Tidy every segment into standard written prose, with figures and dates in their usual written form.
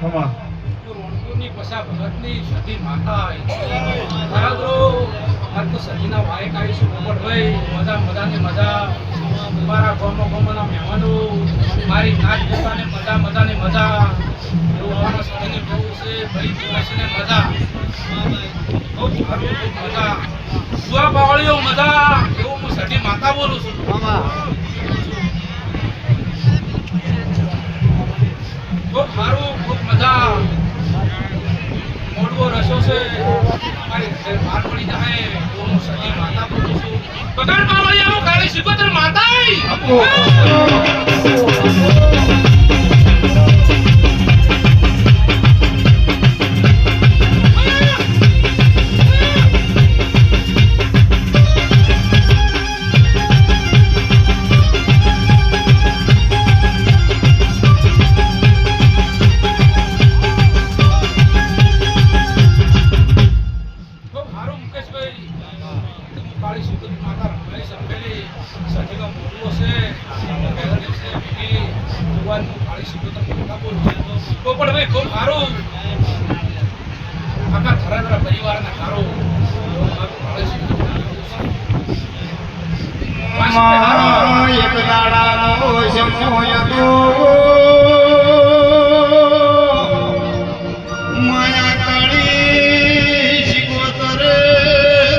રોણપુરની પસા ભગતની સતી માતા બરાબરો આ તો સતીના ભાઈ કાઢીશું પોપટભાઈ મજા મજાની મજા મારા ગોમના મહેમાનો મારી નાચ જોતાને મજા મજાની મજા એવું અમારા સતીની બહુ છે ભાઈ દિવસને મજા બહુ સારું મજા સુવા પાવળીઓ મજા એવું હું સતી માતા બોલું છું ખૂબ સારું ખૂબ મજા મોડવો રસો છે મારી ઘરે બહાર પડી જાય હું સતી માતા બોલું છું પગાર પાવળિયામાં કાળી સિકોતર માતા પોપટભાઈ ખૂબ સારું આખા થરાદરા પરિવારના સારું એક દાડાનો સમય તો માયા કાળી શિકોતરે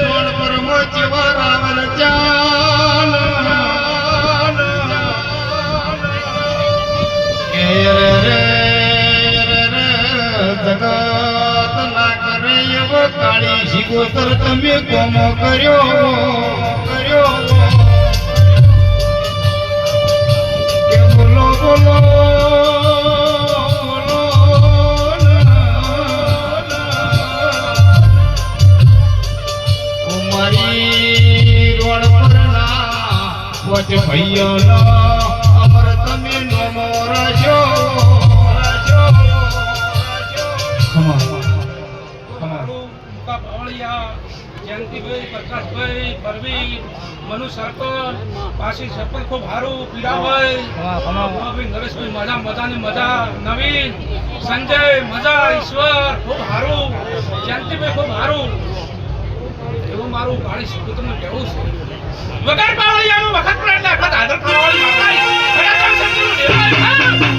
રોડ પર મચવા રાવલ ચાલ જગત ના કરે એવો કાળી શિકોતર તમે કોમો કર્યો કે બોલો બોલો મારી રોડ પર ના વચ ભાઈઓ અમર તમે નમો રાજો જયંતિભાઈ પ્રકાશભાઈ પરવીન મનુ સરપંચ પાછી સરપંચ ખૂબ સારું પીરાભાઈ નરેશભાઈ મજા મજાની મજા નવીન સંજય મજા ઈશ્વર ખૂબ સારું જયંતિભાઈ ખૂબ સારું એવું મારું ગાડી શીખવું તમને કહેવું છે વગર પાવળિયામાં વખત પર એટલે વખત હાજર પાવળી માતા